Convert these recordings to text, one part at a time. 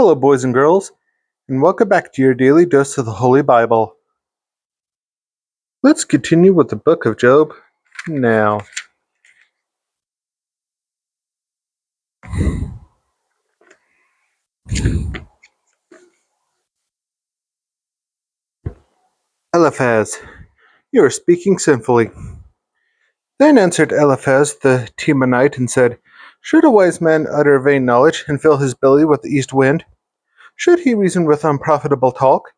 Hello, boys and girls, and welcome back to your daily dose of the Holy Bible. Let's continue with the book of Job now. Eliphaz, you are speaking sinfully. Then answered Eliphaz the Temanite and said, Should a wise man utter vain knowledge and fill his belly with the east wind? Should he reason with unprofitable talk,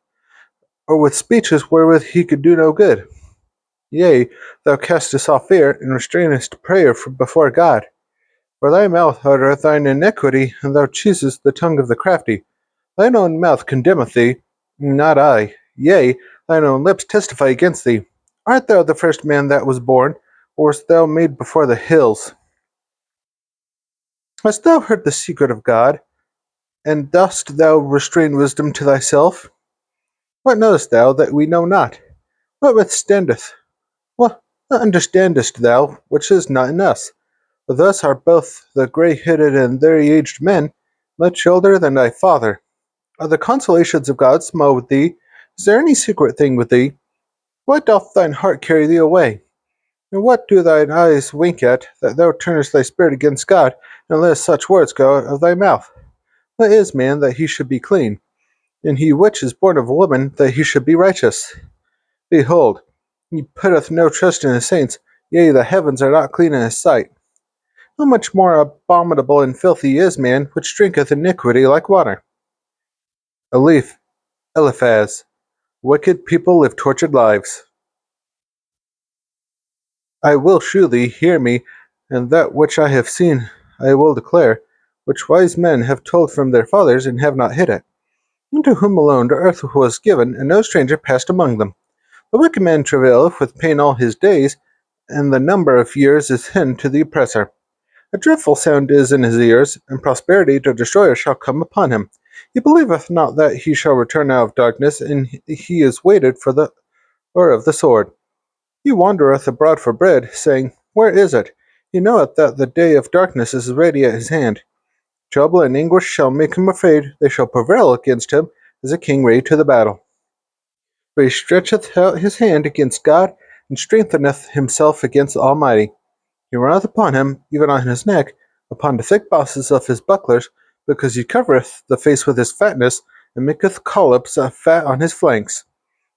or with speeches wherewith he could do no good? Yea, thou castest off fear, and restrainest prayer before God. For thy mouth uttereth thine iniquity, and thou choosest the tongue of the crafty. Thine own mouth condemneth thee, not I. Yea, thine own lips testify against thee. Art thou the first man that was born, or wast thou made before the hills? Hast thou heard the secret of God, and dost thou restrain wisdom to thyself? What knowest thou that we know not? What withstandeth? What understandest thou which is not in us? Thus are both the grey-headed and very aged men much older than thy father. Are the consolations of God small with thee? Is there any secret thing with thee? What doth thine heart carry thee away? And what do thine eyes wink at, that thou turnest thy spirit against God, and lettest such words go out of thy mouth? What is man that he should be clean? And he which is born of a woman that he should be righteous? Behold, he putteth no trust in his saints, yea, the heavens are not clean in his sight. How much more abominable and filthy is man, which drinketh iniquity like water? Eliphaz, wicked people live tortured lives. I will shew thee, hear me, and that which I have seen I will declare, which wise men have told from their fathers, and have not hid it. Unto whom alone the earth was given, and no stranger passed among them. The wicked man travaileth with pain all his days, and the number of years is hidden to the oppressor. A dreadful sound is in his ears, and prosperity the destroyer shall come upon him. He believeth not that he shall return out of darkness, and he is waited for the lure of the sword. He wandereth abroad for bread, saying, Where is it? He knoweth that the day of darkness is ready at his hand. Trouble and anguish shall make him afraid, they shall prevail against him, as a king ready to the battle. For he stretcheth out his hand against God, and strengtheneth himself against the Almighty. He runneth upon him, even on his neck, upon the thick bosses of his bucklers, because he covereth the face with his fatness, and maketh collops fat on his flanks.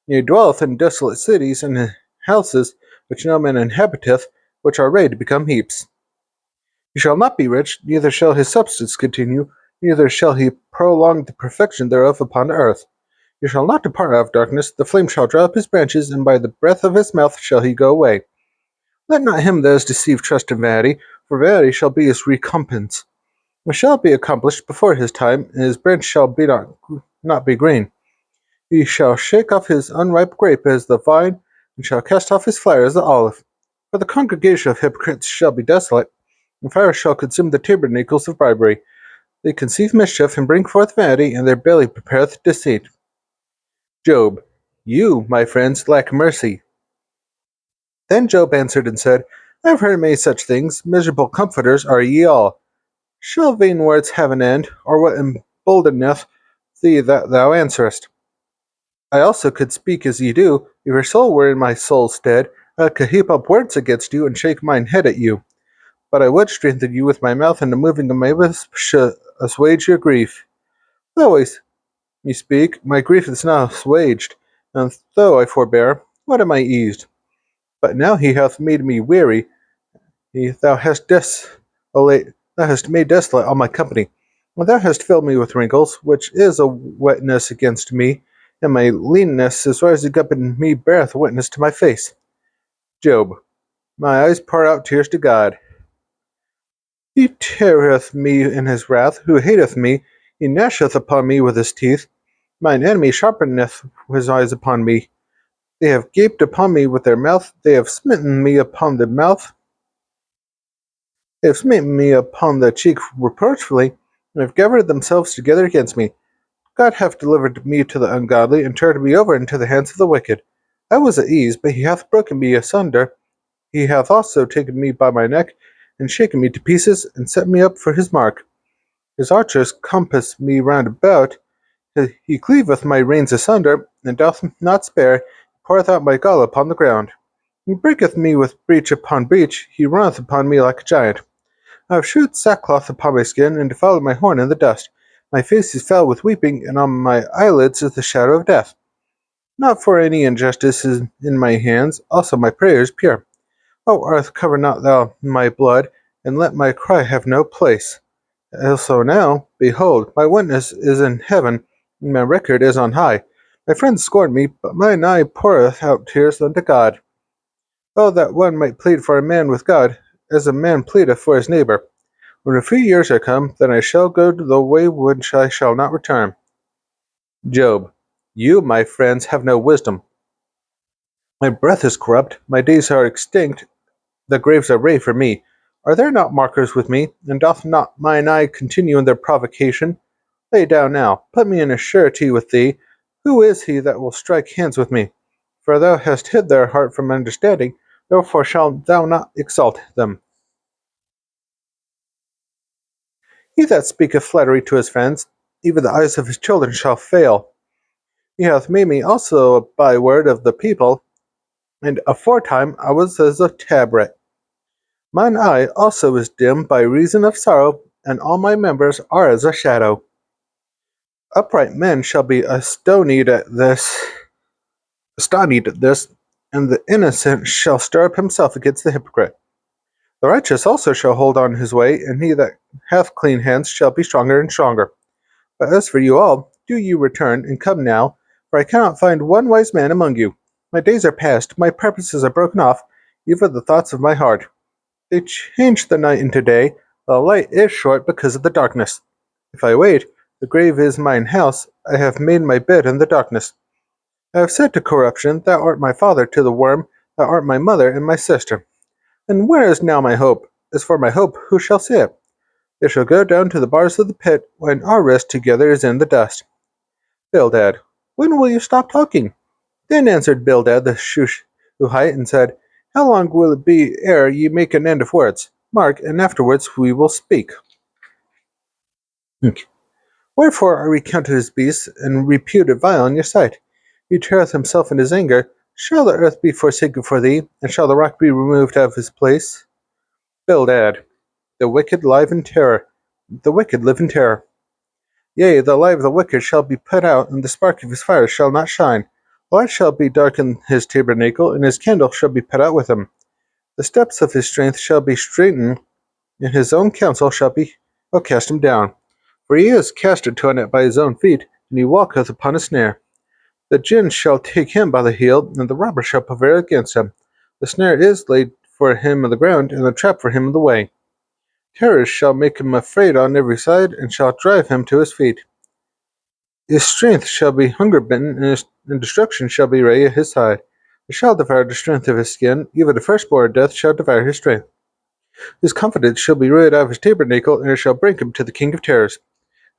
He dwelleth in desolate cities, and in houses which no man inhabiteth, which are ready to become heaps. He shall not be rich, neither shall his substance continue, neither shall he prolong the perfection thereof upon the earth. He shall not depart out of darkness, the flame shall dry up his branches, and by the breath of his mouth shall he go away. Let not him that is deceived trust in vanity, for vanity shall be his recompense. It shall be accomplished before his time, and his branch shall not be green. He shall shake off his unripe grape as the vine, and shall cast off his flower as the olive. For the congregation of hypocrites shall be desolate, and fire shall consume the tabernacles of bribery. They conceive mischief, and bring forth vanity, and their belly prepareth deceit. Job, you, my friends, lack mercy. Then Job answered and said, I have heard many such things, miserable comforters are ye all. Shall vain words have an end, or what emboldeneth thee that thou answerest? I also could speak as ye do, if your soul were in my soul's stead, I could heap up words against you, and shake mine head at you. But I would strengthen you with my mouth, and the moving of my lips should assuage your grief. Though ye speak, my grief is not assuaged, and though I forbear, what am I eased? But now he hath made me weary, thou hast made desolate all my company. When thou hast filled me with wrinkles, which is a witness against me, and my leanness is rising up in me beareth witness to my face. Job, my eyes pour out tears to God. He teareth me in his wrath, who hateth me, he gnasheth upon me with his teeth. Mine enemy sharpeneth his eyes upon me. They have gaped upon me with their mouth, they have smitten me upon the mouth. They have smitten me upon the cheek reproachfully, and have gathered themselves together against me. God hath delivered me to the ungodly, and turned me over into the hands of the wicked. I was at ease, but he hath broken me asunder. He hath also taken me by my neck, and shaken me to pieces, and set me up for his mark. His archers compass me round about. He cleaveth my reins asunder, and doth not spare. He poureth out my gall upon the ground. He breaketh me with breach upon breach. He runneth upon me like a giant. I have shewed sackcloth upon my skin, and defiled my horn in the dust. My face is foul with weeping, and on my eyelids is the shadow of death. Not for any injustice is in my hands, also my prayer is pure. O earth, cover not thou my blood, and let my cry have no place. Also now, behold, my witness is in heaven, and my record is on high. My friends scorn me, but mine eye poureth out tears unto God. Oh, that one might plead for a man with God, as a man pleadeth for his neighbor. When a few years are come, then I shall go the way which I shall not return. Job, you, my friends, have no wisdom. My breath is corrupt, my days are extinct, the graves are ready for me. Are there not markers with me, and doth not mine eye continue in their provocation? Lay down now, put me in a surety with thee. Who is he that will strike hands with me? For thou hast hid their heart from understanding, therefore shalt thou not exalt them. He that speaketh flattery to his friends, even the eyes of his children shall fail. He hath made me also a byword of the people, and aforetime I was as a tabret. Mine eye also is dim by reason of sorrow, and all my members are as a shadow. Upright men shall be astonied at this, and the innocent shall stir up himself against the hypocrite. The righteous also shall hold on his way, and he that hath clean hands shall be stronger and stronger. But as for you all, do you return, and come now, for I cannot find one wise man among you. My days are past, my purposes are broken off, even the thoughts of my heart. They change the night into day, the light is short because of the darkness. If I wait, the grave is mine house, I have made my bed in the darkness. I have said to corruption, Thou art my father, to the worm, Thou art my mother and my sister. And where is now my hope? As for my hope, who shall say it? It shall go down to the bars of the pit, when our rest together is in the dust. Bildad, when will you stop talking? Then answered Bildad the Shuhite, and said, How long will it be ere ye make an end of words? Mark, and afterwards we will speak. Wherefore are recounted his beasts, and reputed vile in your sight? He teareth himself in his anger. Shall the earth be forsaken for thee, and shall the rock be removed out of his place? Bildad, the wicked live in terror. The wicked live in terror. Yea, the light of the wicked shall be put out, and the spark of his fire shall not shine. Light shall be dark in his tabernacle, and his candle shall be put out with him. The steps of his strength shall be straitened, and his own counsel shall cast him down. For he is cast into a net by his own feet, and he walketh upon a snare. The gin shall take him by the heel, and the robber shall prevail against him. The snare is laid for him in the ground, and the trap for him in the way. Terrors shall make him afraid on every side, and shall drive him to his feet. His strength shall be hunger bitten, and destruction shall be ready at his side. It shall devour the strength of his skin, even the firstborn of death shall devour his strength. His confidence shall be rooted out of his tabernacle, and it shall bring him to the king of terrors.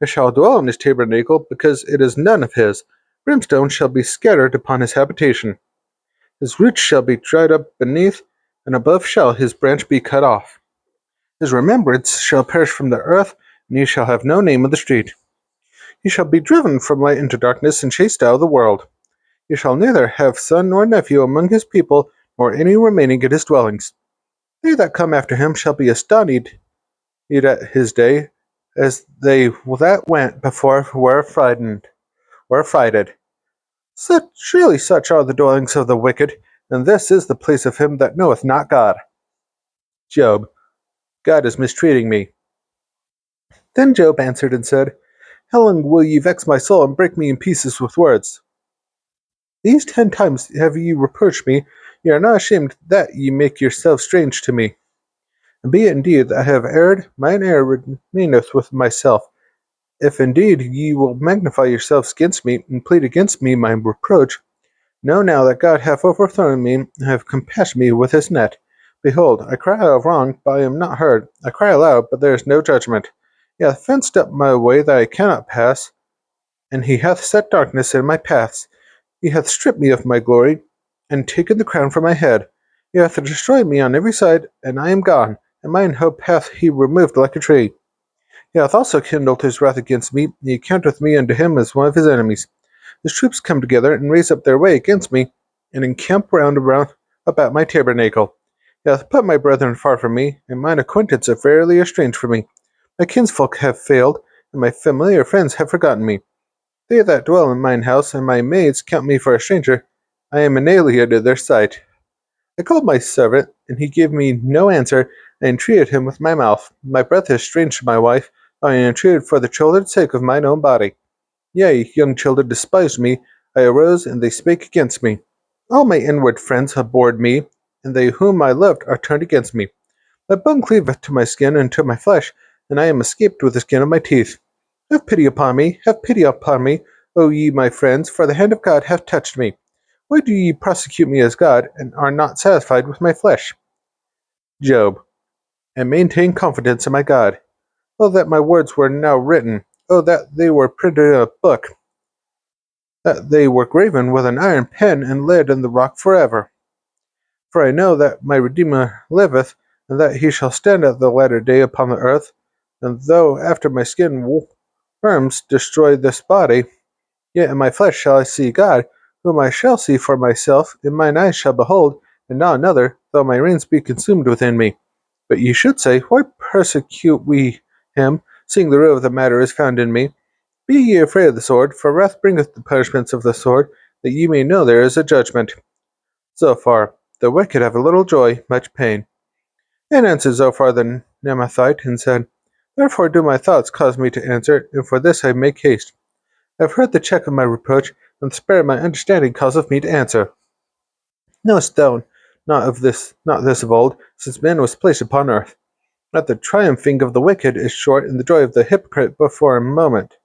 It shall dwell in his tabernacle, because it is none of his. Brimstone shall be scattered upon his habitation. His roots shall be dried up beneath, and above shall his branch be cut off. His remembrance shall perish from the earth, and he shall have no name in the street. He shall be driven from light into darkness, and chased out of the world. He shall neither have son nor nephew among his people, nor any remaining in his dwellings. They that come after him shall be astonished at his day, as they that went before were frighted. Surely such are the dwellings of the wicked, and this is the place of him that knoweth not God. Job, God is mistreating me. Then Job answered and said, How long will ye vex my soul, and break me in pieces with words? These 10 times have ye reproached me, ye are not ashamed that ye make yourselves strange to me. And be it indeed that I have erred, mine error remaineth with myself. If indeed ye will magnify yourselves against me, and plead against me my reproach, know now that God hath overthrown me, and hath compassion me with his net. Behold, I cry out of wrong, but I am not heard. I cry aloud, but there is no judgment. He hath fenced up my way that I cannot pass, and he hath set darkness in my paths. He hath stripped me of my glory, and taken the crown from my head. He hath destroyed me on every side, and I am gone, and mine hope hath he removed like a tree. He hath also kindled his wrath against me, and he counteth me unto him as one of his enemies. His troops come together, and raise up their way against me, and encamp round about my tabernacle. He hath put my brethren far from me, and mine acquaintance are verily estranged from me. My kinsfolk have failed, and my familiar friends have forgotten me. They that dwell in mine house and my maids count me for a stranger. I am an alien in their sight. I called my servant, and he gave me no answer. I entreated him with my mouth. My breath is strange to my wife. I entreated for the children's sake of mine own body. Yea, young children despised me. I arose, and they spake against me. All my inward friends abhorred me, and they whom I loved are turned against me. My bone cleaveth to my skin and to my flesh, and I am escaped with the skin of my teeth. Have pity upon me, O ye my friends, for the hand of God hath touched me. Why do ye prosecute me as God, and are not satisfied with my flesh? Job. And maintain confidence in my God. Oh, that my words were now written. Oh, that they were printed in a book. That they were graven with an iron pen and laid in the rock forever. For I know that my Redeemer liveth, and that he shall stand at the latter day upon the earth. And though after my skin worms destroy this body, yet in my flesh shall I see God, whom I shall see for myself, and mine eyes shall behold, and not another, though my reins be consumed within me. But ye should say, Why persecute we him, seeing the root of the matter is found in me? Be ye afraid of the sword, for wrath bringeth the punishments of the sword, that ye may know there is a judgment. Zophar. The wicked have a little joy, much pain. And answered Zophar the Naamathite, and said, Therefore do my thoughts cause me to answer, and for this I make haste. I have heard the check of my reproach, and the spirit of my understanding causeth me to answer. Knowest thou not this of old, since man was placed upon earth, that the triumphing of the wicked is short, and the joy of the hypocrite but for a moment?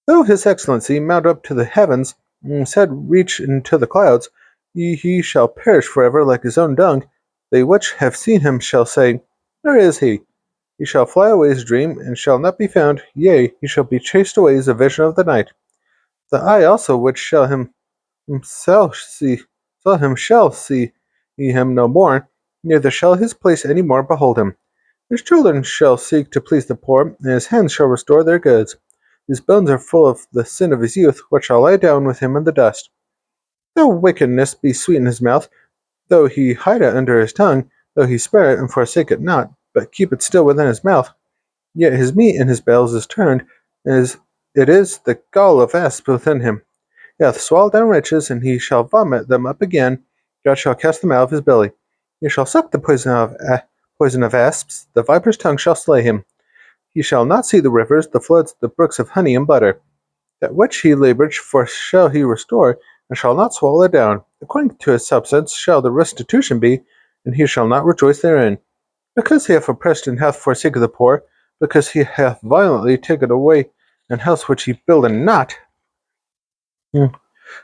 Though his excellency mount up to the heavens, and his head reach into the clouds, he shall perish forever like his own dung. They which have seen him shall say, Where is he? He shall fly away as a dream, and shall not be found, yea, he shall be chased away as a vision of the night. The eye also which shall see him no more, neither shall his place any more behold him. His children shall seek to please the poor, and his hands shall restore their goods. His bones are full of the sin of his youth, which shall lie down with him in the dust. Though wickedness be sweet in his mouth, though he hide it under his tongue, though he spare it and forsake it not, but keep it still within his mouth, yet his meat in his bowels is turned, as it is the gall of asps within him. He hath swallowed down riches, and he shall vomit them up again. God shall cast them out of his belly. He shall suck the poison of asps, the viper's tongue shall slay him. He shall not see the rivers, the floods, the brooks of honey and butter. That which he laboured for shall he restore, and shall not swallow it down. According to his substance shall the restitution be, and he shall not rejoice therein. Because he hath oppressed and hath forsaken the poor, because he hath violently taken away an house which he builded not.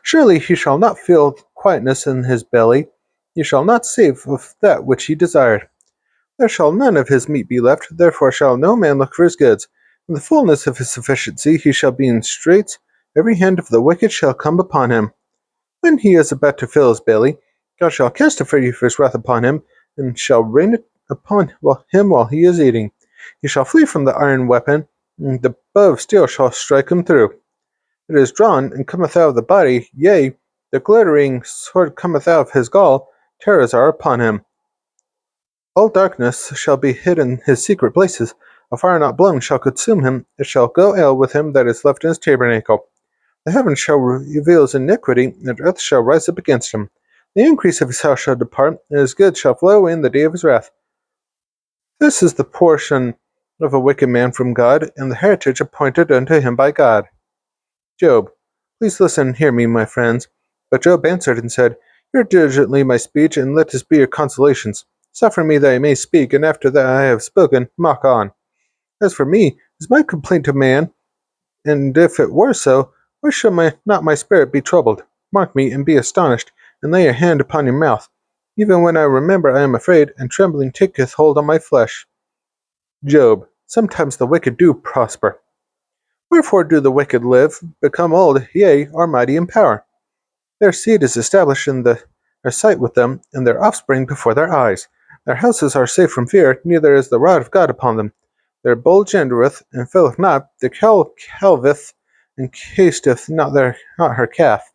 Surely he shall not feel quietness in his belly, he shall not save of that which he desired. There shall none of his meat be left, therefore shall no man look for his goods. In the fullness of his sufficiency he shall be in straits, every hand of the wicked shall come upon him. When he is about to fill his belly, God shall cast a fury of his wrath upon him, and shall rain it upon him while he is eating. He shall flee from the iron weapon, and the bow of steel shall strike him through. It is drawn, and cometh out of the body, yea, the glittering sword cometh out of his gall, terrors are upon him. All darkness shall be hid in his secret places, a fire not blown shall consume him, it shall go ill with him that is left in his tabernacle. The heavens shall reveal his iniquity, and earth shall rise up against him. The increase of his house shall depart, and his goods shall flow in the day of his wrath. This is the portion of a wicked man from God, and the heritage appointed unto him by God. Job. Please listen and hear me, my friends. But Job answered and said, Hear diligently my speech, and let this be your consolations. Suffer me that I may speak, and after that I have spoken, mock on. As for me, is my complaint to man? And if it were so, why should not my spirit be troubled? Mark me, and be astonished, and lay your hand upon your mouth. Even when I remember I am afraid, and trembling taketh hold on my flesh. Job. Sometimes the wicked do prosper. Wherefore do the wicked live, become old, yea, are mighty in power? Their seed is established in their sight with them, and their offspring before their eyes. Their houses are safe from fear, neither is the rod of God upon them. their bulge entereth, and filleth not, the cow calveth, and casteth not her calf.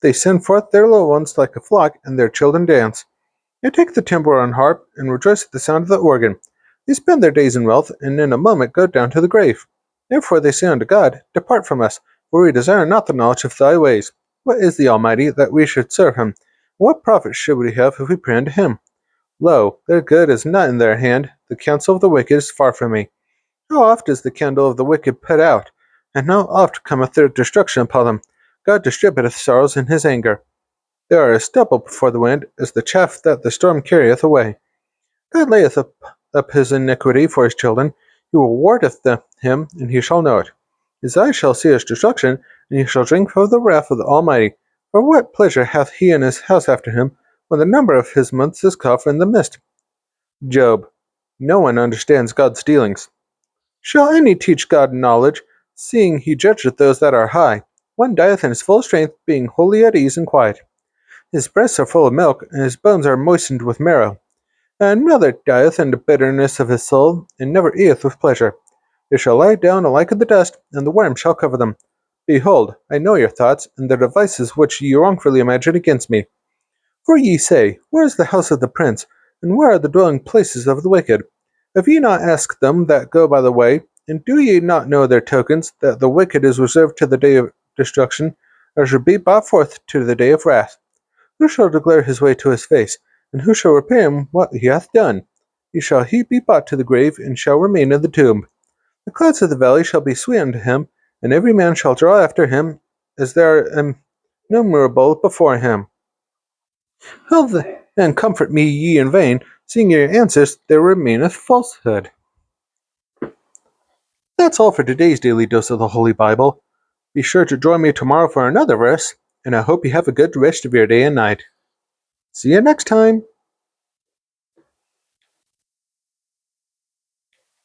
They send forth their little ones like a flock, and their children dance. They take the timbrel and harp, and rejoice at the sound of the organ. They spend their days in wealth, and in a moment go down to the grave. Therefore they say unto God, Depart from us, for we desire not the knowledge of thy ways. What is the Almighty, that we should serve him? What profit should we have if we pray unto him? Lo, their good is not in their hand, the counsel of the wicked is far from me. How oft is the candle of the wicked put out, and how oft cometh their destruction upon them? God distributeth sorrows in his anger. They are as stubble before the wind, as the chaff that the storm carrieth away. God layeth up his iniquity for his children. He rewardeth him, and he shall know it. His eyes shall see his destruction, and he shall drink of the wrath of the Almighty. For what pleasure hath he in his house after him, when the number of his months is cut off in the mist? Job. No one understands God's dealings. Shall any teach God knowledge, seeing he judgeth those that are high? One dieth in his full strength, being wholly at ease and quiet. His breasts are full of milk, and his bones are moistened with marrow. Another dieth in the bitterness of his soul, and never eateth with pleasure. They shall lie down alike in the dust, and the worm shall cover them. Behold, I know your thoughts, and the devices which ye wrongfully imagine against me. For ye say, Where is the house of the prince, and where are the dwelling places of the wicked? Have ye not asked them that go by the way, and do ye not know their tokens, that the wicked is reserved to the day of destruction, or shall be brought forth to the day of wrath? Who shall declare his way to his face, and who shall repay him what he hath done? Shall he be brought to the grave, and shall remain in the tomb. The clouds of the valley shall be sweet unto him, and every man shall draw after him, as they are innumerable before him. How then comfort me ye in vain, seeing your answers there remaineth falsehood. That's all for today's daily dose of the Holy Bible. Be sure to join me tomorrow for another verse, and I hope you have a good rest of your day and night. See you next time.